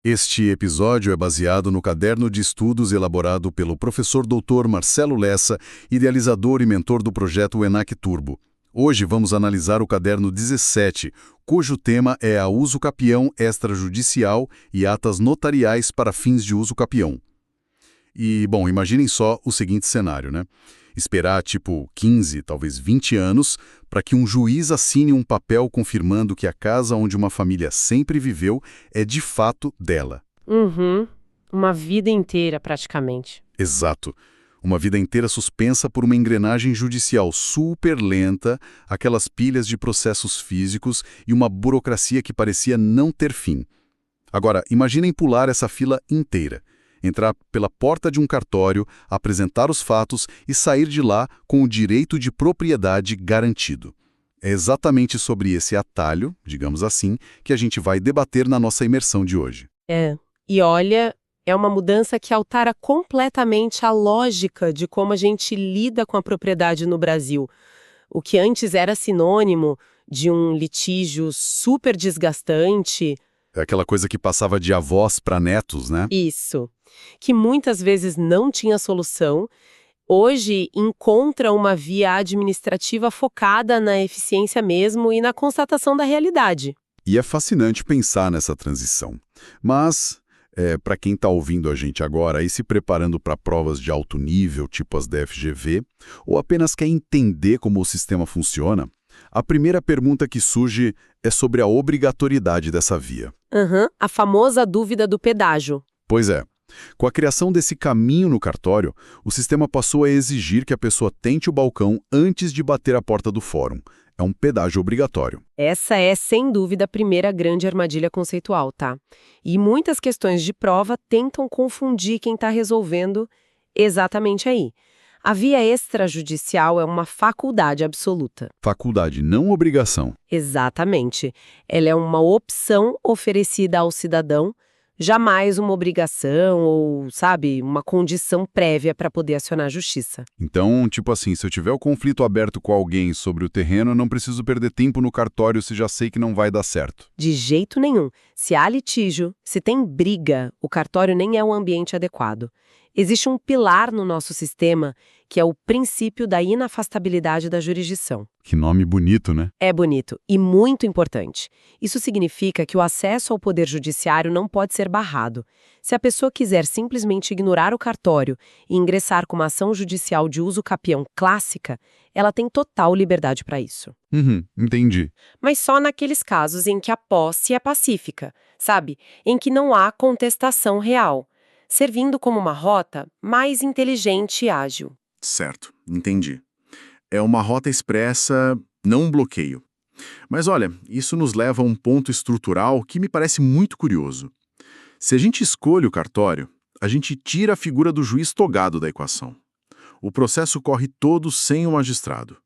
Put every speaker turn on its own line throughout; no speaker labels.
Este episódio é baseado no caderno de estudos elaborado pelo professor Dr. Marcelo Lessa, idealizador e mentor do projeto ENAC Turbo. Hoje vamos analisar o caderno 17, cujo tema é a uso capião extrajudicial e atas notariais para fins de uso capião. E, bom, imaginem só o seguinte cenário, né? Esperar, tipo, 15, talvez 20 anos, para que um juiz assine um papel confirmando que a casa onde uma família sempre viveu é de fato dela.
Uma vida inteira, praticamente.
Exato. Uma vida inteira suspensa por uma engrenagem judicial super lenta, aquelas pilhas de processos físicos e uma burocracia que parecia não ter fim. Agora, imaginem pular essa fila inteira. Entrar pela porta de um cartório, apresentar os fatos e sair de lá com o direito de propriedade garantido. É exatamente sobre esse atalho, digamos assim, que a gente vai debater na nossa imersão de hoje.
E olha, é uma mudança que altera completamente a lógica de como a gente lida com a propriedade no Brasil. O que antes era sinônimo de um litígio super desgastante.
É aquela coisa que passava de avós para netos, né?
Isso. Que muitas vezes não tinha solução, hoje encontra uma via administrativa focada na eficiência mesmo e na constatação da realidade.
E é fascinante pensar nessa transição. Mas, para quem está ouvindo a gente agora e se preparando para provas de alto nível, tipo as da FGV, ou apenas quer entender como o sistema funciona, a primeira pergunta que surge é sobre a obrigatoriedade dessa via.
A famosa dúvida do pedágio.
Pois é. Com a criação desse caminho no cartório, o sistema passou a exigir que a pessoa tente o balcão antes de bater a porta do fórum. É um pedágio obrigatório.
Essa é, sem dúvida, a primeira grande armadilha conceitual, tá? E muitas questões de prova tentam confundir quem está resolvendo exatamente aí. A via extrajudicial é uma faculdade absoluta.
Faculdade, não obrigação.
Exatamente. Ela é uma opção oferecida ao cidadão, jamais uma obrigação ou, sabe, uma condição prévia para poder acionar a justiça.
Então, tipo assim, se eu tiver o conflito aberto com alguém sobre o terreno, eu não preciso perder tempo no cartório se já sei que não vai dar certo.
De jeito nenhum. Se há litígio, se tem briga, o cartório nem é o ambiente adequado. Existe um pilar no nosso sistema, que é o princípio da inafastabilidade da jurisdição.
Que nome bonito, né?
É bonito e muito importante. Isso significa que o acesso ao poder judiciário não pode ser barrado. Se a pessoa quiser simplesmente ignorar o cartório e ingressar com uma ação judicial de uso capião clássica, ela tem total liberdade para isso.
Entendi.
Mas só naqueles casos em que a posse é pacífica, sabe? Em que não há contestação real, servindo como uma rota mais inteligente e ágil.
Certo, entendi. É uma rota expressa, não um bloqueio. Mas olha, isso nos leva a um ponto estrutural que me parece muito curioso. Se a gente escolhe o cartório, a gente tira a figura do juiz togado da equação. O processo corre todo sem o magistrado.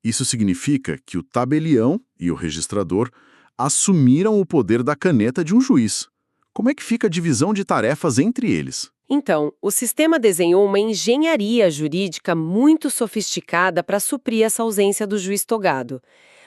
Isso significa que o tabelião e o registrador assumiram o poder da caneta de um juiz. Como é que fica a divisão de tarefas entre eles?
Então, o sistema desenhou uma engenharia jurídica muito sofisticada para suprir essa ausência do juiz togado.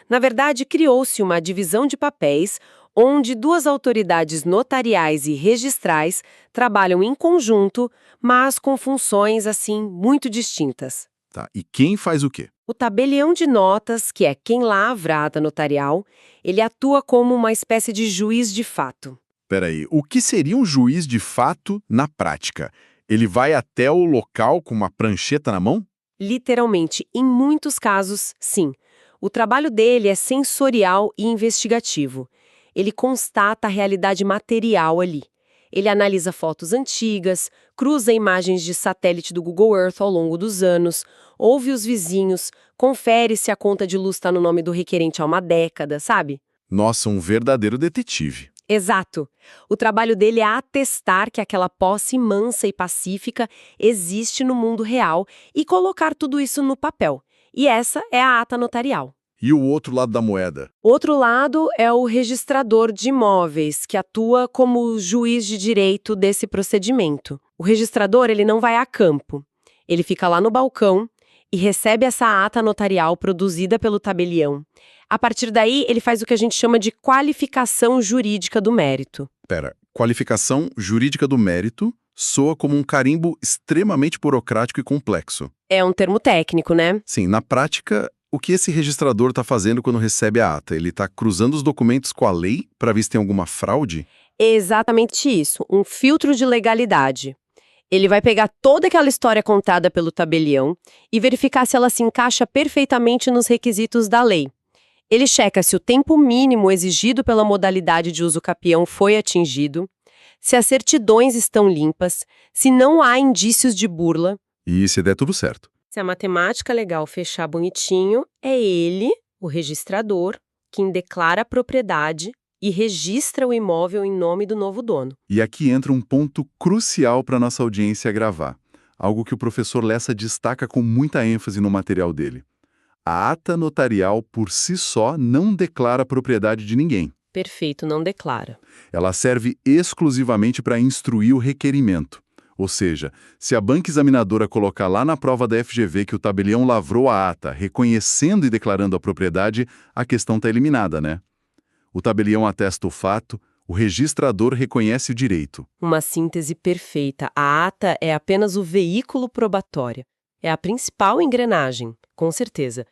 Na verdade, criou-se uma divisão de papéis onde duas autoridades notariais e registrais trabalham em conjunto, mas com funções, assim, muito distintas.
Tá, e quem faz o quê?
O tabelião de notas, que é quem lavra a ata notarial, ele atua como uma espécie de juiz de fato.
Peraí, o que seria um juiz de fato na prática? Ele vai até o local com uma prancheta na mão?
Literalmente, em muitos casos, sim. O trabalho dele é sensorial e investigativo. Ele constata a realidade material ali. Ele analisa fotos antigas, cruza imagens de satélite do Google Earth ao longo dos anos, ouve os vizinhos, confere se a conta de luz está no nome do requerente há uma década, sabe?
Nossa, um verdadeiro detetive.
Exato. O trabalho dele é atestar que aquela posse mansa e pacífica existe no mundo real e colocar tudo isso no papel. E essa é a ata notarial.
E o outro lado da moeda?
Outro lado é o registrador de imóveis, que atua como juiz de direito desse procedimento. O registrador, ele não vai a campo. Ele fica lá no balcão e recebe essa ata notarial produzida pelo tabelião. A partir daí, ele faz o que a gente chama de qualificação jurídica do mérito.
Pera,
Qualificação jurídica do mérito soa como um carimbo extremamente burocrático e complexo.
É um termo técnico, né?
Sim, na prática, o que esse registrador está fazendo quando recebe a ata? Ele está cruzando os documentos com a lei para ver se tem alguma fraude?
É exatamente isso, um filtro de legalidade. Ele vai pegar toda aquela história contada pelo tabelião e verificar se ela se encaixa perfeitamente nos requisitos da lei. Ele checa se o tempo mínimo exigido pela modalidade de uso capião foi atingido, se as certidões estão limpas, se não há indícios de burla.
E se der tudo certo.
Se a matemática legal fechar bonitinho, é ele, o registrador, quem declara a propriedade e registra o imóvel em nome do novo dono.
E aqui entra um ponto crucial para nossa audiência gravar. Algo que o professor Lessa destaca com muita ênfase no material dele. A ata notarial, por si só, não declara a propriedade de ninguém.
Perfeito, não declara.
Ela serve exclusivamente para instruir o requerimento. Ou seja, se a banca examinadora colocar lá na prova da FGV que o tabelião lavrou a ata, reconhecendo e declarando a propriedade, a questão está eliminada, né? O tabelião atesta o fato, o registrador reconhece o direito.
Uma síntese perfeita. A ata é apenas o veículo probatório. É a principal engrenagem, com certeza.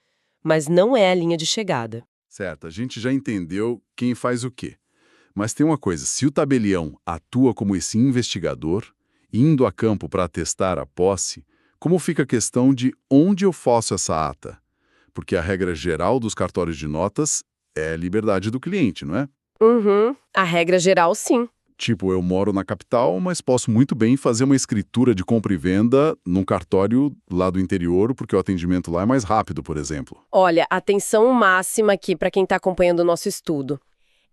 Mas não é a linha de chegada.
Certo, a gente já entendeu quem faz o quê. Mas tem uma coisa, se o tabelião atua como esse investigador, indo a campo para atestar a posse, como fica a questão de onde eu faço essa ata? Porque a regra geral dos cartórios de notas é a liberdade do cliente, não é?
A regra geral, sim.
Tipo, eu moro na capital, mas posso muito bem fazer uma escritura de compra e venda num cartório lá do interior, porque o atendimento lá é mais rápido, por exemplo.
Olha, atenção máxima aqui para quem está acompanhando o nosso estudo.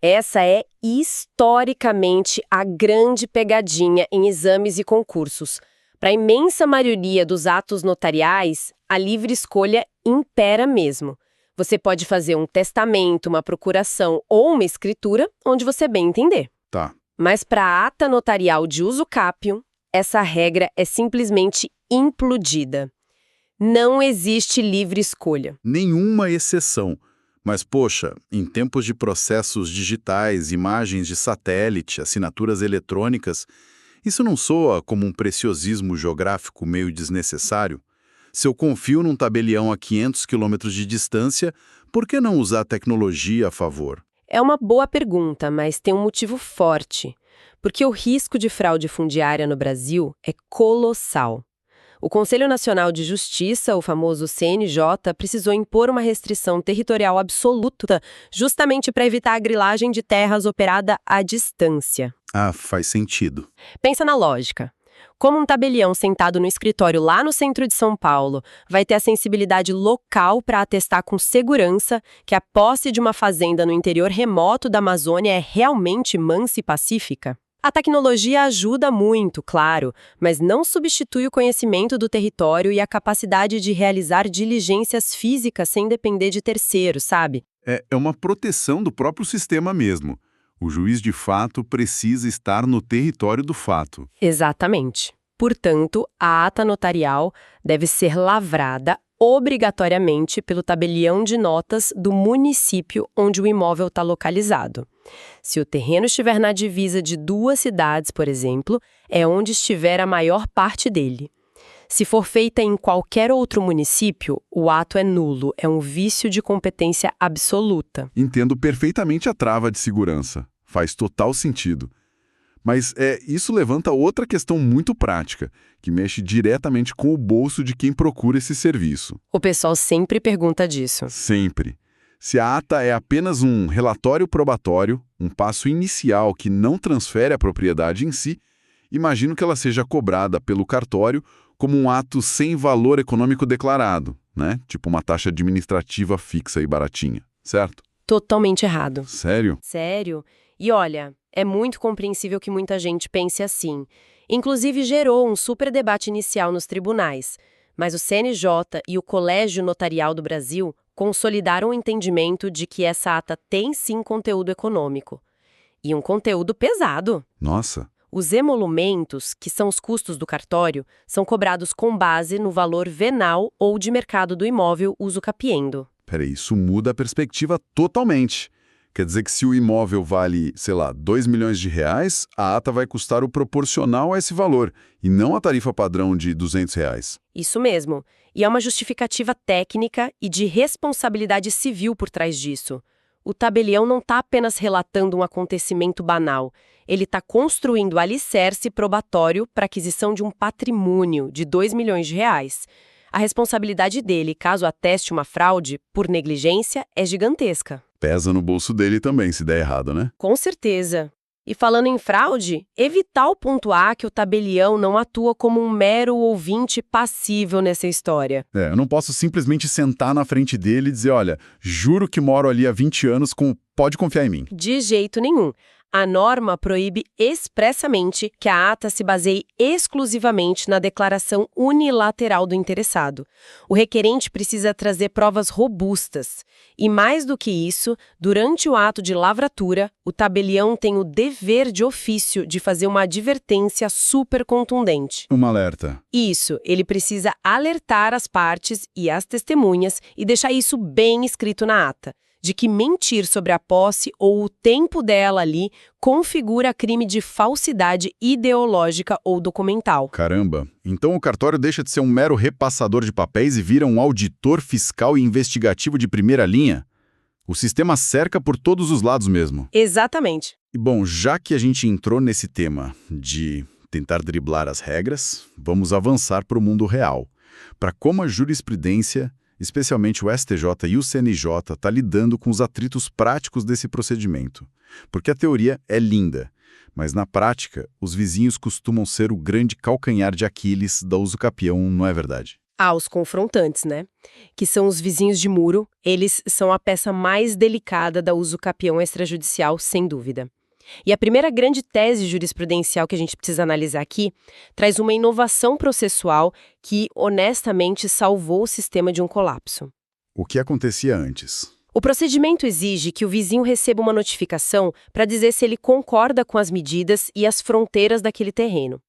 Essa é, historicamente, a grande pegadinha em exames e concursos. Para a imensa maioria dos atos notariais, a livre escolha impera mesmo. Você pode fazer um testamento, uma procuração ou uma escritura, onde você bem entender.
Tá.
Mas para a ata notarial de uso capium, essa regra é simplesmente implodida. Não existe livre escolha.
Nenhuma exceção. Mas, poxa, em tempos de processos digitais, imagens de satélite, assinaturas eletrônicas, isso não soa como um preciosismo geográfico meio desnecessário? Se eu confio num tabelião a 500 quilômetros de distância, por que não usar a tecnologia a favor?
É uma boa pergunta, mas tem um motivo forte. Porque o risco de fraude fundiária no Brasil é colossal. O Conselho Nacional de Justiça, o famoso CNJ, precisou impor uma restrição territorial absoluta justamente para evitar a grilagem de terras operada à distância.
Ah, faz sentido.
Pensa na lógica. Como um tabelião sentado no escritório lá no centro de São Paulo vai ter a sensibilidade local para atestar com segurança que a posse de uma fazenda no interior remoto da Amazônia é realmente mansa e pacífica? A tecnologia ajuda muito, claro, mas não substitui o conhecimento do território e a capacidade de realizar diligências físicas sem depender de terceiros, sabe?
É uma proteção do próprio sistema mesmo. O juiz de fato precisa estar no território do fato.
Exatamente. Portanto, a ata notarial deve ser lavrada obrigatoriamente pelo tabelião de notas do município onde o imóvel está localizado. Se o terreno estiver na divisa de 2 cidades, por exemplo, é onde estiver a maior parte dele. Se for feita em qualquer outro município, o ato é nulo, é um vício de competência absoluta.
Entendo perfeitamente a trava de segurança. Faz total sentido. Mas isso levanta outra questão muito prática, que mexe diretamente com o bolso de quem procura esse serviço.
O pessoal sempre pergunta disso.
Sempre. Se a ata é apenas um relatório probatório, um passo inicial que não transfere a propriedade em si, imagino que ela seja cobrada pelo cartório como um ato sem valor econômico declarado, né? Tipo uma taxa administrativa fixa e baratinha, certo?
Totalmente errado.
Sério?
Sério? E olha, é muito compreensível que muita gente pense assim. Inclusive gerou um super debate inicial nos tribunais. Mas o CNJ e o Colégio Notarial do Brasil consolidaram o entendimento de que essa ata tem sim conteúdo econômico. E um conteúdo pesado.
Nossa!
Os emolumentos, que são os custos do cartório, são cobrados com base no valor venal ou de mercado do imóvel uso capiendo.
Peraí, isso muda a perspectiva totalmente. Quer dizer que se o imóvel vale, sei lá, R$ 2 milhões, a ata vai custar o proporcional a esse valor, e não a tarifa padrão de R$ 200.
Isso mesmo. E há uma justificativa técnica e de responsabilidade civil por trás disso. O tabelião não está apenas relatando um acontecimento banal. Ele está construindo alicerce probatório para aquisição de um patrimônio de R$ 2 milhões. A responsabilidade dele, caso ateste uma fraude, por negligência, é gigantesca.
Pesa no bolso dele também, se der errado, né?
Com certeza. E falando em fraude, é vital pontuar que o tabelião não atua como um mero ouvinte passível nessa história.
Eu não posso simplesmente sentar na frente dele e dizer, olha, juro que moro ali há 20 anos, pode confiar em mim.
De jeito nenhum. A norma proíbe expressamente que a ata se baseie exclusivamente na declaração unilateral do interessado. O requerente precisa trazer provas robustas. E mais do que isso, durante o ato de lavratura, o tabelião tem o dever de ofício de fazer uma advertência super contundente.
Um alerta.
Isso, ele precisa alertar as partes e as testemunhas e deixar isso bem escrito na ata, de que mentir sobre a posse ou o tempo dela ali configura crime de falsidade ideológica ou documental.
Caramba, então o cartório deixa de ser um mero repassador de papéis e vira um auditor fiscal e investigativo de primeira linha? O sistema cerca por todos os lados mesmo.
Exatamente.
E bom, já que a gente entrou nesse tema de tentar driblar as regras, vamos avançar para o mundo real, para como a jurisprudência, especialmente o STJ e o CNJ, está lidando com os atritos práticos desse procedimento. Porque a teoria é linda, mas na prática, os vizinhos costumam ser o grande calcanhar de Aquiles da usucapião, não é verdade?
Os confrontantes, né? Que são os vizinhos de muro, eles são a peça mais delicada da usucapião extrajudicial, sem dúvida. E a primeira grande tese jurisprudencial que a gente precisa analisar aqui traz uma inovação processual que, honestamente, salvou o sistema de um colapso.
O que acontecia antes?
O procedimento exige que o vizinho receba uma notificação para dizer se ele concorda com as medidas e as fronteiras daquele terreno.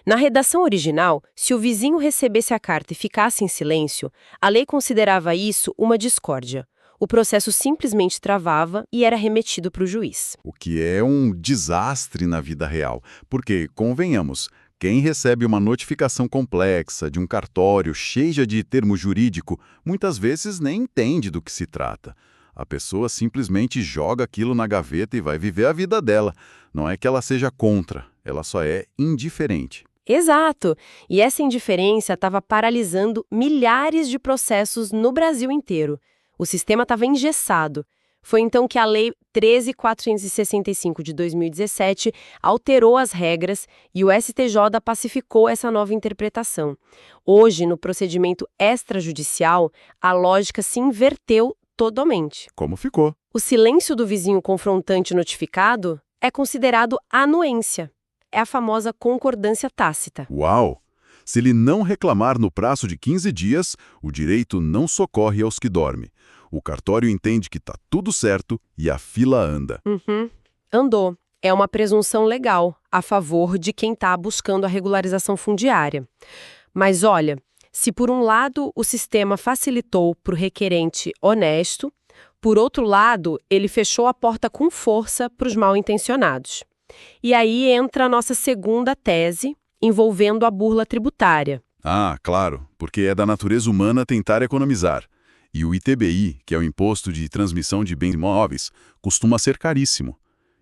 Na redação original, se o vizinho recebesse a carta e ficasse em silêncio, a lei considerava isso uma discórdia. O processo simplesmente travava e era remetido para o juiz.
O que é um desastre na vida real, porque, convenhamos, quem recebe uma notificação complexa de um cartório cheia de termo jurídico, muitas vezes nem entende do que se trata. A pessoa simplesmente joga aquilo na gaveta e vai viver a vida dela. Não é que ela seja contra, ela só é indiferente.
Exato! E essa indiferença estava paralisando milhares de processos no Brasil inteiro. O sistema estava engessado. Foi então que a Lei 13.465 de 2017 alterou as regras e o STJ pacificou essa nova interpretação. Hoje, no procedimento extrajudicial, a lógica se inverteu totalmente.
Como ficou?
O silêncio do vizinho confrontante notificado é considerado anuência. É a famosa concordância tácita.
Uau! Se ele não reclamar no prazo de 15 dias, o direito não socorre aos que dormem. O cartório entende que está tudo certo e a fila anda.
Andou. É uma presunção legal a favor de quem está buscando a regularização fundiária. Mas olha, se por um lado o sistema facilitou para o requerente honesto, por outro lado, ele fechou a porta com força para os mal-intencionados. E aí entra a nossa segunda tese, envolvendo a burla tributária.
Claro, porque é da natureza humana tentar economizar. E o ITBI, que é o Imposto de Transmissão de Bens Imóveis, costuma ser caríssimo.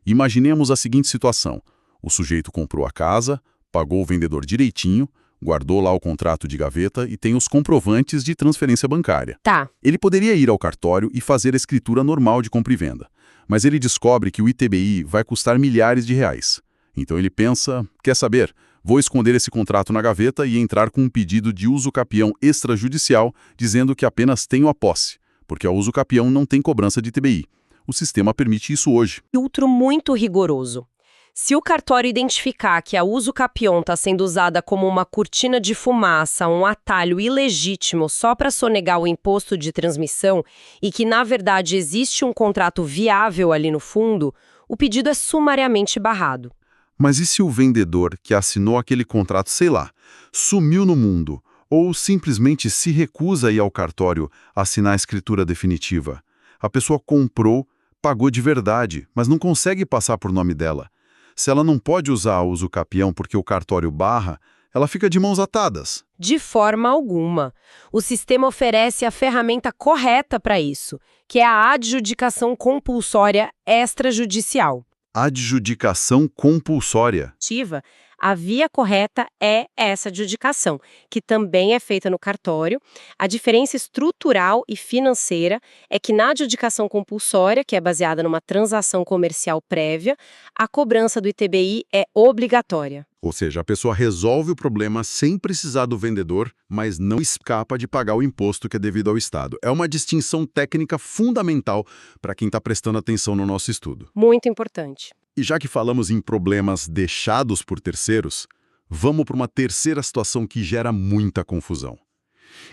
Imaginemos a seguinte situação. O sujeito comprou a casa, pagou o vendedor direitinho, guardou lá o contrato de gaveta e tem os comprovantes de transferência bancária.
Tá.
Ele poderia ir ao cartório e fazer a escritura normal de compra e venda. Mas ele descobre que o ITBI vai custar milhares de reais. Então ele pensa, quer saber? Vou esconder esse contrato na gaveta e entrar com um pedido de usucapião extrajudicial, dizendo que apenas tenho a posse, porque a usucapião não tem cobrança de ITBI. O sistema permite isso hoje.
Filtro muito rigoroso. Se o cartório identificar que a usucapião está sendo usada como uma cortina de fumaça, um atalho ilegítimo só para sonegar o imposto de transmissão e que, na verdade, existe um contrato viável ali no fundo, o pedido é sumariamente barrado.
Mas e se o vendedor que assinou aquele contrato, sei lá, sumiu no mundo ou simplesmente se recusa a ir ao cartório a assinar a escritura definitiva? A pessoa comprou, pagou de verdade, mas não consegue passar por nome dela. Se ela não pode usar o usucapião porque o cartório barra, ela fica de mãos atadas.
De forma alguma. O sistema oferece a ferramenta correta para isso, que é a adjudicação compulsória extrajudicial.
Adjudicação compulsória.
A via correta é essa adjudicação, que também é feita no cartório. A diferença estrutural e financeira é que na adjudicação compulsória, que é baseada numa transação comercial prévia, a cobrança do ITBI é obrigatória.
Ou seja, a pessoa resolve o problema sem precisar do vendedor, mas não escapa de pagar o imposto que é devido ao Estado. É uma distinção técnica fundamental para quem está prestando atenção no nosso estudo.
Muito importante.
E já que falamos em problemas deixados por terceiros, vamos para uma terceira situação que gera muita confusão.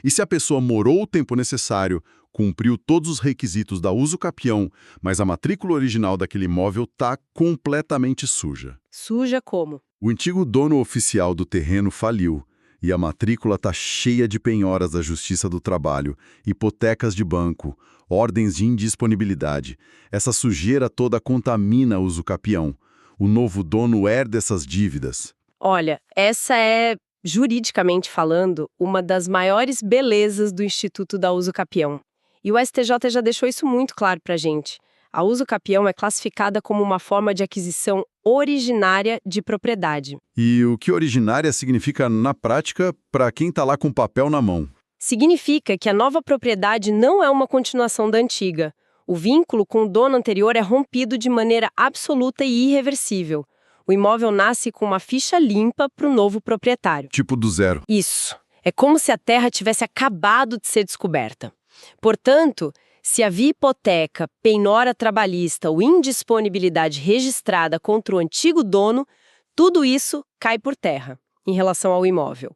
E se a pessoa morou o tempo necessário, cumpriu todos os requisitos da usucapião, mas a matrícula original daquele imóvel está completamente suja?
Suja como?
O antigo dono oficial do terreno faliu e a matrícula está cheia de penhoras da Justiça do Trabalho, hipotecas de banco, ordens de indisponibilidade. Essa sujeira toda contamina o usucapião. O novo dono herda essas dívidas.
Olha, essa é, juridicamente falando, uma das maiores belezas do Instituto da Usucapião. E o STJ já deixou isso muito claro para a gente. A usucapião é classificada como uma forma de aquisição originária de propriedade.
E o que originária significa, na prática, para quem está lá com o papel na mão?
Significa que a nova propriedade não é uma continuação da antiga. O vínculo com o dono anterior é rompido de maneira absoluta e irreversível. O imóvel nasce com uma ficha limpa para o novo proprietário.
Tipo do zero.
Isso. É como se a terra tivesse acabado de ser descoberta. Portanto, se havia hipoteca, penhora trabalhista ou indisponibilidade registrada contra o antigo dono, tudo isso cai por terra em relação ao imóvel.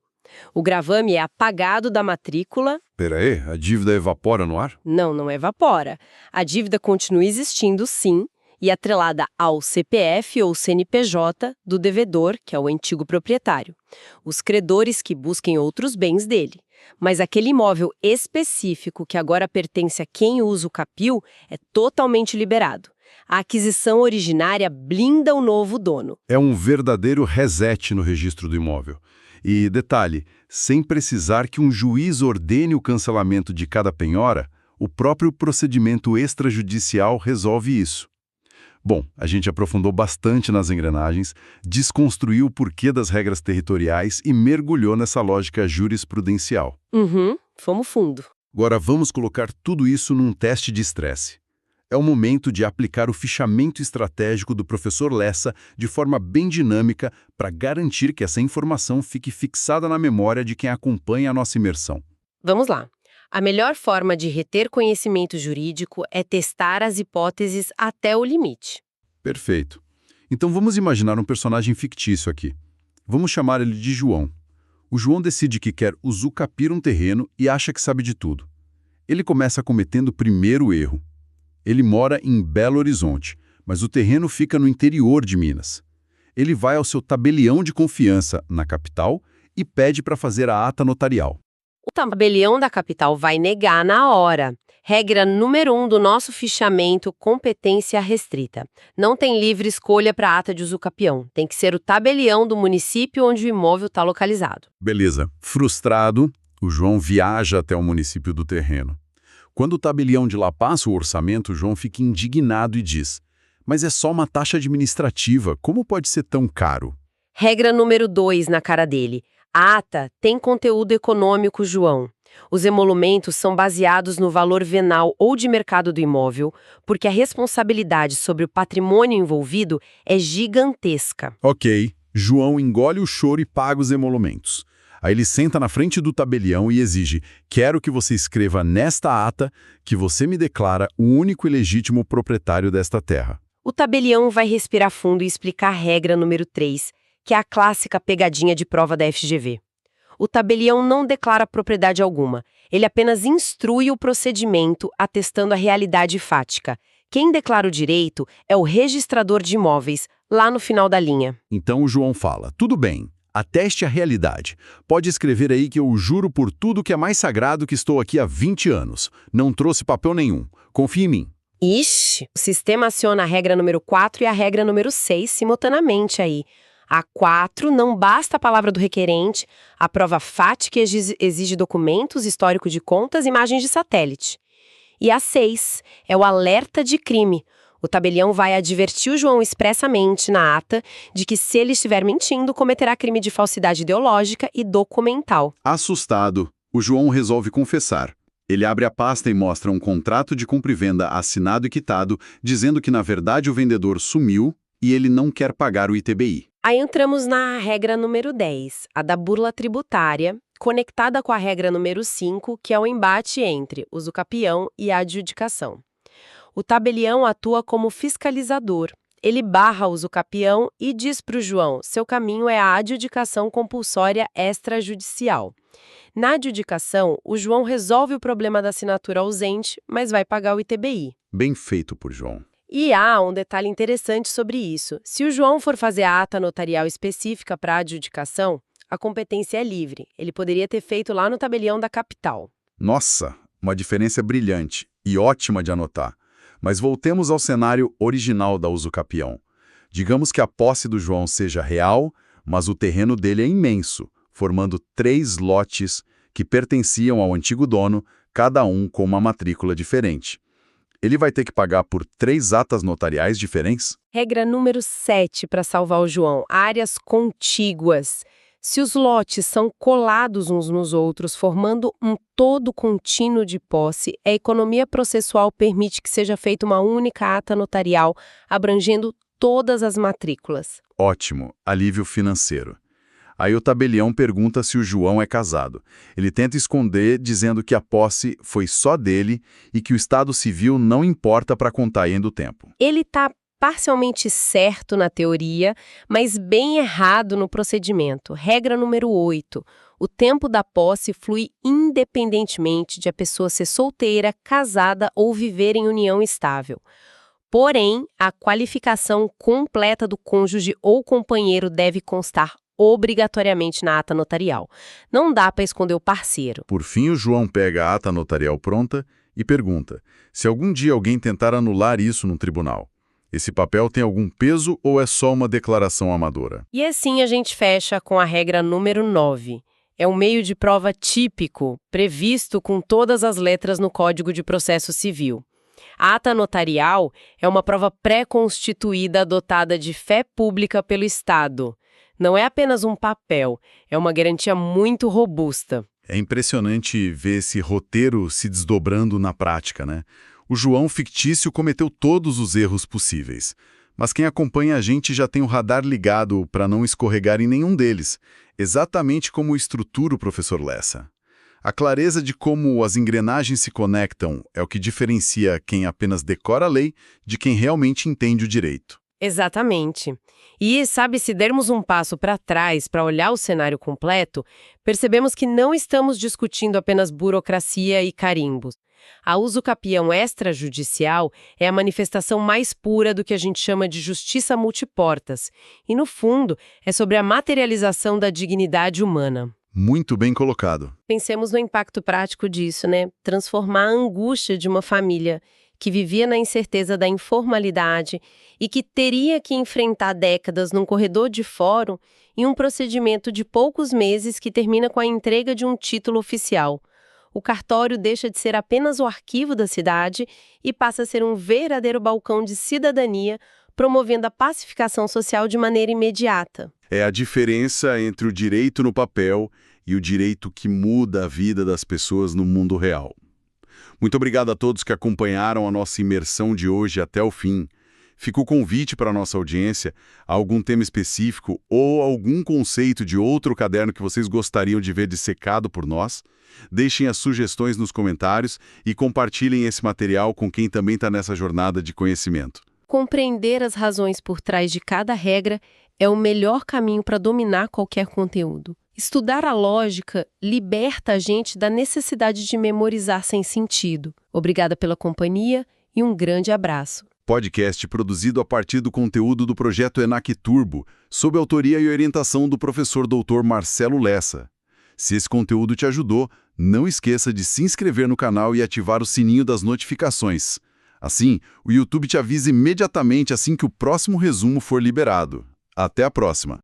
O gravame é apagado da matrícula.
Peraí, a dívida evapora no ar?
Não evapora. A dívida continua existindo, sim, e atrelada ao CPF ou CNPJ do devedor, que é o antigo proprietário. Os credores que busquem outros bens dele. Mas aquele imóvel específico que agora pertence a quem usa o capil é totalmente liberado. A aquisição originária blinda o novo dono.
É um verdadeiro reset no registro do imóvel. E, detalhe, sem precisar que um juiz ordene o cancelamento de cada penhora, o próprio procedimento extrajudicial resolve isso. Bom, a gente aprofundou bastante nas engrenagens, desconstruiu o porquê das regras territoriais e mergulhou nessa lógica jurisprudencial.
Fomos fundo.
Agora vamos colocar tudo isso num teste de estresse. É o momento de aplicar o fichamento estratégico do professor Lessa de forma bem dinâmica para garantir que essa informação fique fixada na memória de quem acompanha a nossa imersão.
Vamos lá. A melhor forma de reter conhecimento jurídico é testar as hipóteses até o limite.
Perfeito. Então vamos imaginar um personagem fictício aqui. Vamos chamar ele de João. O João decide que quer usucapir um terreno e acha que sabe de tudo. Ele começa cometendo o primeiro erro. Ele mora em Belo Horizonte, mas o terreno fica no interior de Minas. Ele vai ao seu tabelião de confiança, na capital, e pede para fazer a ata notarial.
O tabelião da capital vai negar na hora. Regra número 1 do nosso fichamento, competência restrita. Não tem livre escolha para a ata de usucapião. Tem que ser o tabelião do município onde o imóvel está localizado.
Beleza. Frustrado, o João viaja até o município do terreno. Quando o tabelião de lá passa o orçamento, o João fica indignado e diz: "Mas é só uma taxa administrativa, como pode ser tão caro?"
Regra número 2 na cara dele. A ata tem conteúdo econômico, João. Os emolumentos são baseados no valor venal ou de mercado do imóvel, porque a responsabilidade sobre o patrimônio envolvido é gigantesca.
Ok, João engole o choro e paga os emolumentos. Aí ele senta na frente do tabelião e exige: "Quero que você escreva nesta ata que você me declara o único e legítimo proprietário desta terra."
O tabelião vai respirar fundo e explicar a regra número 3, que é a clássica pegadinha de prova da FGV. O tabelião não declara propriedade alguma, ele apenas instrui o procedimento atestando a realidade fática. Quem declara o direito é o registrador de imóveis, lá no final da linha.
Então o João fala: "Tudo bem, ateste a realidade. Pode escrever aí que eu juro por tudo que é mais sagrado que estou aqui há 20 anos. Não trouxe papel nenhum. Confie em mim."
Ixi, o sistema aciona a regra número 4 e a regra número 6 simultaneamente aí. A 4 não basta a palavra do requerente, a prova FAT que exige documentos, histórico de contas, imagens de satélite. E a 6 é o alerta de crime. O tabelião vai advertir o João expressamente na ata de que, se ele estiver mentindo, cometerá crime de falsidade ideológica e documental.
Assustado, o João resolve confessar. Ele abre a pasta e mostra um contrato de compra e venda assinado e quitado, dizendo que, na verdade, o vendedor sumiu e ele não quer pagar o ITBI.
Aí entramos na regra número 10, a da burla tributária, conectada com a regra número 5, que é o embate entre usucapião e a adjudicação. O tabelião atua como fiscalizador. Ele barra o usucapião e diz para o João, seu caminho é a adjudicação compulsória extrajudicial. Na adjudicação, o João resolve o problema da assinatura ausente, mas vai pagar o ITBI.
Bem feito por João.
E há um detalhe interessante sobre isso. Se o João for fazer a ata notarial específica para a adjudicação, a competência é livre. Ele poderia ter feito lá no tabelião da capital.
Nossa, uma diferença brilhante e ótima de anotar. Mas voltemos ao cenário original da usucapião. Digamos que a posse do João seja real, mas o terreno dele é imenso, formando 3 lotes que pertenciam ao antigo dono, cada um com uma matrícula diferente. Ele vai ter que pagar por 3 atas notariais diferentes?
Regra número 7 para salvar o João: áreas contíguas. Se os lotes são colados uns nos outros, formando um todo contínuo de posse, a economia processual permite que seja feita uma única ata notarial, abrangendo todas as matrículas.
Ótimo, alívio financeiro. Aí o tabelião pergunta se o João é casado. Ele tenta esconder, dizendo que a posse foi só dele e que o estado civil não importa para a contagem do tempo.
Ele está parcialmente certo na teoria, mas bem errado no procedimento. Regra número 8. O tempo da posse flui independentemente de a pessoa ser solteira, casada ou viver em união estável. Porém, a qualificação completa do cônjuge ou companheiro deve constar obrigatoriamente na ata notarial. Não dá para esconder o parceiro.
Por fim, o João pega a ata notarial pronta e pergunta se algum dia alguém tentar anular isso no tribunal. Esse papel tem algum peso ou é só uma declaração amadora?
E assim a gente fecha com a regra número 9. É um meio de prova típico, previsto com todas as letras no Código de Processo Civil. A ata notarial é uma prova pré-constituída adotada de fé pública pelo Estado. Não é apenas um papel, é uma garantia muito robusta.
É impressionante ver esse roteiro se desdobrando na prática, né? O João fictício cometeu todos os erros possíveis, mas quem acompanha a gente já tem o radar ligado para não escorregar em nenhum deles, exatamente como estrutura o professor Lessa. A clareza de como as engrenagens se conectam é o que diferencia quem apenas decora a lei de quem realmente entende o direito.
Exatamente. E, sabe, se dermos um passo para trás para olhar o cenário completo, percebemos que não estamos discutindo apenas burocracia e carimbos. A usucapião extrajudicial é a manifestação mais pura do que a gente chama de justiça multiportas. E, no fundo, é sobre a materialização da dignidade humana.
Muito bem colocado.
Pensemos no impacto prático disso, né? Transformar a angústia de uma família que vivia na incerteza da informalidade e que teria que enfrentar décadas num corredor de fórum em um procedimento de poucos meses que termina com a entrega de um título oficial. O cartório deixa de ser apenas o arquivo da cidade e passa a ser um verdadeiro balcão de cidadania, promovendo a pacificação social de maneira imediata.
É a diferença entre o direito no papel e o direito que muda a vida das pessoas no mundo real. Muito obrigado a todos que acompanharam a nossa imersão de hoje até o fim. Fica o convite para a nossa audiência a algum tema específico ou algum conceito de outro caderno que vocês gostariam de ver dissecado por nós. Deixem as sugestões nos comentários e compartilhem esse material com quem também está nessa jornada de conhecimento.
Compreender as razões por trás de cada regra é o melhor caminho para dominar qualquer conteúdo. Estudar a lógica liberta a gente da necessidade de memorizar sem sentido. Obrigada pela companhia e um grande abraço.
Podcast produzido a partir do conteúdo do projeto ENAC Turbo, sob autoria e orientação do professor Dr. Marcelo Lessa. Se esse conteúdo te ajudou, não esqueça de se inscrever no canal e ativar o sininho das notificações. Assim, o YouTube te avisa imediatamente assim que o próximo resumo for liberado. Até a próxima!